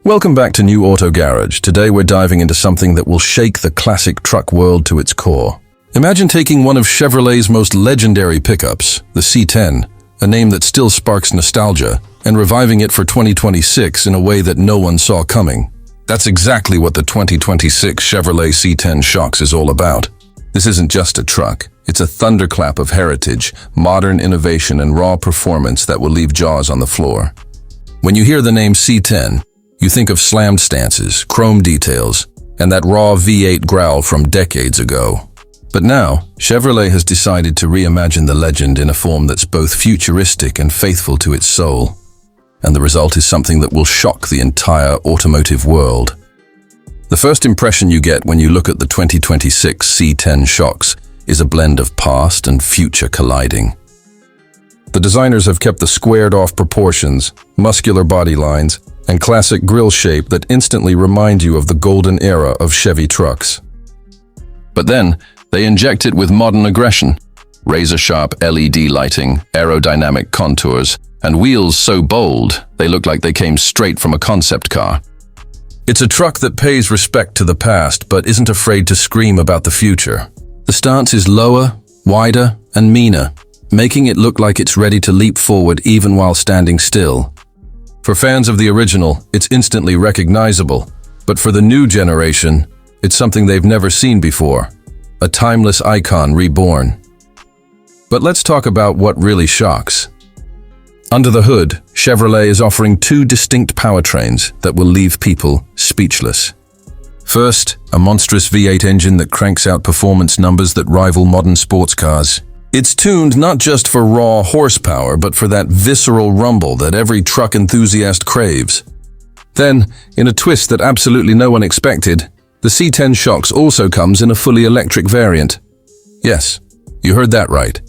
Welcome back to New Auto Garage. Today we're diving into something that will shake the classic truck world to its core. Imagine taking one of Chevrolet's most legendary pickups, the C10, a name that still sparks nostalgia, and reviving it for 2026 in a way that no one saw coming. That's exactly what the 2026 Chevrolet C10 SHOCKS is all about. This isn't just a truck. It's a thunderclap of heritage, modern innovation, and raw performance that will leave jaws on the floor. When you hear the name C10, you think of slammed stances, chrome details, and that raw V8 growl from decades ago. But now, Chevrolet has decided to reimagine the legend in a form that's both futuristic and faithful to its soul. And the result is something that will shock the entire automotive world. The first impression you get when you look at the 2026 C10 SHOCKS is a blend of past and future colliding. The designers have kept the squared-off proportions, muscular body lines, and classic grille shape that instantly remind you of the golden era of Chevy trucks. But then, they inject it with modern aggression. Razor-sharp LED lighting, aerodynamic contours, and wheels so bold, they look like they came straight from a concept car. It's a truck that pays respect to the past, but isn't afraid to scream about the future. The stance is lower, wider, and meaner, making it look like it's ready to leap forward even while standing still. For fans of the original, it's instantly recognizable, but for the new generation, it's something they've never seen before. A timeless icon reborn. But let's talk about what really shocks. Under the hood, Chevrolet is offering two distinct powertrains that will leave people speechless. First, a monstrous V8 engine that cranks out performance numbers that rival modern sports cars. It's tuned not just for raw horsepower, but for that visceral rumble that every truck enthusiast craves. Then, in a twist that absolutely no one expected, the C10 SHOCKS also comes in a fully electric variant. Yes, you heard that right.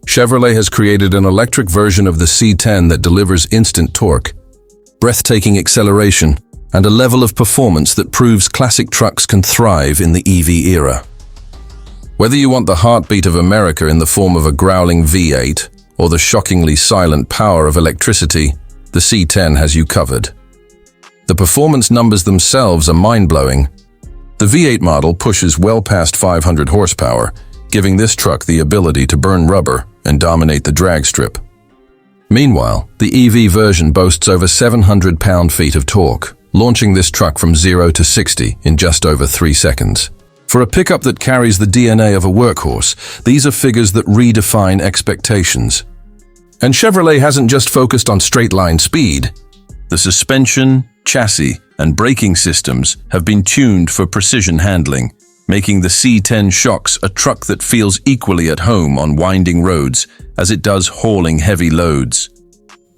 Chevrolet has created an electric version of the C10 that delivers instant torque, breathtaking acceleration, and a level of performance that proves classic trucks can thrive in the EV era. Whether you want the heartbeat of America in the form of a growling V8 or the shockingly silent power of electricity, the C10 has you covered. The performance numbers themselves are mind-blowing. The V8 model pushes well past 500 horsepower, giving this truck the ability to burn rubber and dominate the drag strip. Meanwhile, the EV version boasts over 700 pound-feet of torque, launching this truck from 0 to 60 in just over 3 seconds. For a pickup that carries the DNA of a workhorse, these are figures that redefine expectations. And Chevrolet hasn't just focused on straight-line speed. The suspension, chassis, and braking systems have been tuned for precision handling, making the C10 SHOCKS a truck that feels equally at home on winding roads as it does hauling heavy loads.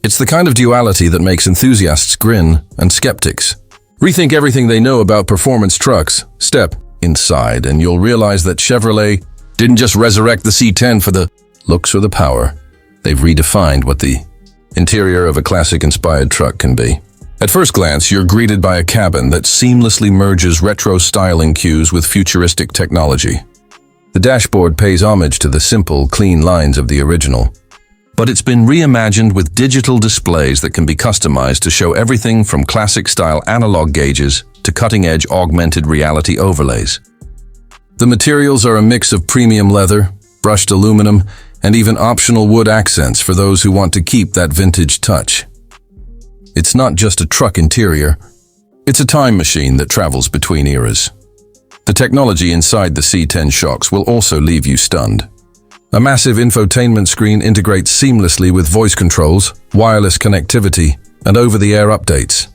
It's the kind of duality that makes enthusiasts grin and skeptics rethink everything they know about performance trucks. Step inside and you'll realize that Chevrolet didn't just resurrect the C10 for the looks or the power. They've redefined what the interior of a classic-inspired truck can be. At first glance, you're greeted by a cabin that seamlessly merges retro styling cues with futuristic technology. The dashboard pays homage to the simple, clean lines of the original. But it's been reimagined with digital displays that can be customized to show everything from classic-style analog gauges to cutting-edge augmented reality overlays. The materials are a mix of premium leather, brushed aluminum, and even optional wood accents for those who want to keep that vintage touch. It's not just a truck interior, it's a time machine that travels between eras. The technology inside the C10 SHOCKS will also leave you stunned. A massive infotainment screen integrates seamlessly with voice controls, wireless connectivity, and over-the-air updates.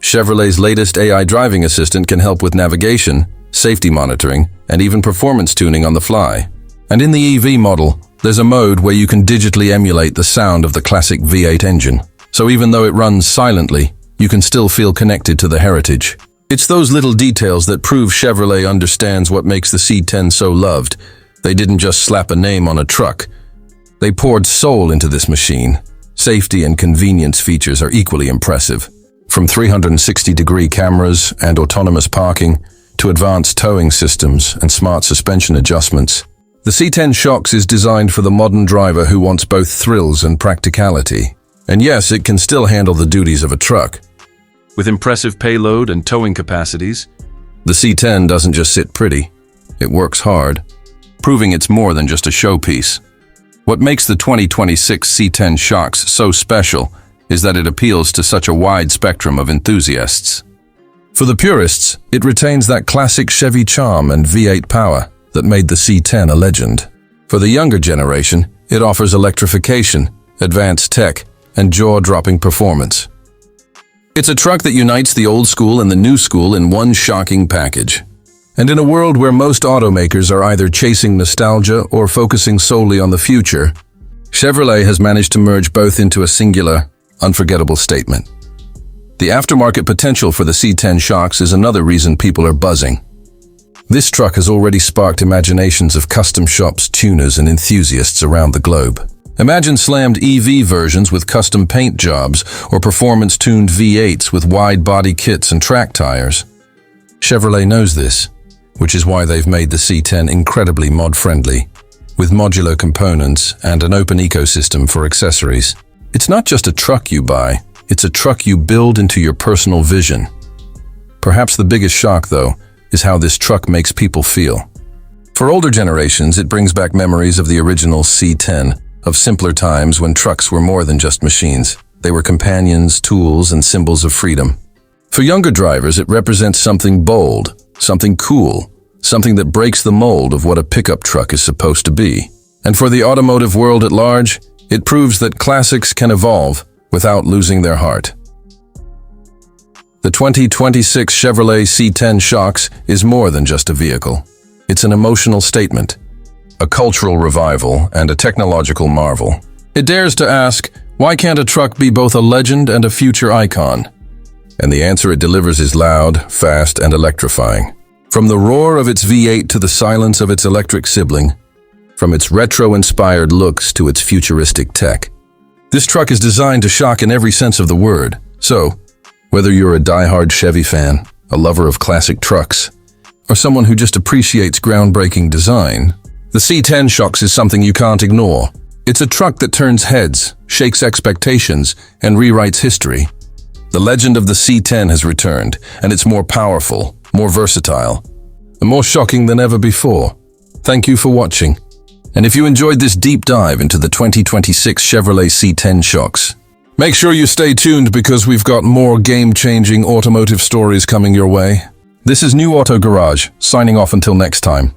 Chevrolet's latest AI driving assistant can help with navigation, safety monitoring, and even performance tuning on the fly. And in the EV model, there's a mode where you can digitally emulate the sound of the classic V8 engine. So even though it runs silently, you can still feel connected to the heritage. It's those little details that prove Chevrolet understands what makes the C10 so loved. They didn't just slap a name on a truck. They poured soul into this machine. Safety and convenience features are equally impressive. From 360-degree cameras and autonomous parking to advanced towing systems and smart suspension adjustments, the C10 SHOCKS is designed for the modern driver who wants both thrills and practicality. And yes, it can still handle the duties of a truck. With impressive payload and towing capacities, The C10 doesn't just sit pretty, it works hard, proving it's more than just a showpiece. What makes the 2026 C10 SHOCKS so special is that it appeals to such a wide spectrum of enthusiasts. For the purists, it retains that classic Chevy charm and V8 power that made the C10 a legend. For the younger generation, it offers electrification, advanced tech, and jaw-dropping performance. It's a truck that unites the old school and the new school in one shocking package. And in a world where most automakers are either chasing nostalgia or focusing solely on the future, Chevrolet has managed to merge both into a singular, unforgettable statement. The aftermarket potential for the C10 SHOCKS is another reason people are buzzing. This truck has already sparked imaginations of custom shops, tuners, and enthusiasts around the globe. Imagine slammed EV versions with custom paint jobs or performance-tuned V8s with wide body kits and track tires. Chevrolet knows this, which is why they've made the C10 incredibly mod-friendly, with modular components and an open ecosystem for accessories. It's not just a truck you buy, it's a truck you build into your personal vision. Perhaps the biggest shock, though, is how this truck makes people feel. For older generations, it brings back memories of the original C10, of simpler times when trucks were more than just machines. They were companions, tools, and symbols of freedom. For younger drivers, it represents something bold, something cool, something that breaks the mold of what a pickup truck is supposed to be. And for the automotive world at large, it proves that classics can evolve without losing their heart. The 2026 Chevrolet C10 SHOCKS is more than just a vehicle. It's an emotional statement, a cultural revival, and a technological marvel. It dares to ask, why can't a truck be both a legend and a future icon? And the answer it delivers is loud, fast, and electrifying. From the roar of its V8 to the silence of its electric sibling, from its retro-inspired looks to its futuristic tech, this truck is designed to shock in every sense of the word. So, whether you're a die-hard Chevy fan, a lover of classic trucks, or someone who just appreciates groundbreaking design, the C10 SHOCKS is something you can't ignore. It's a truck that turns heads, shakes expectations, and rewrites history. The legend of the C10 has returned, and it's more powerful, more versatile, and more shocking than ever before. Thank you for watching. And if you enjoyed this deep dive into the 2026 Chevrolet C10 SHOCKS, make sure you stay tuned because we've got more game-changing automotive stories coming your way. This is New Auto Garage, signing off until next time.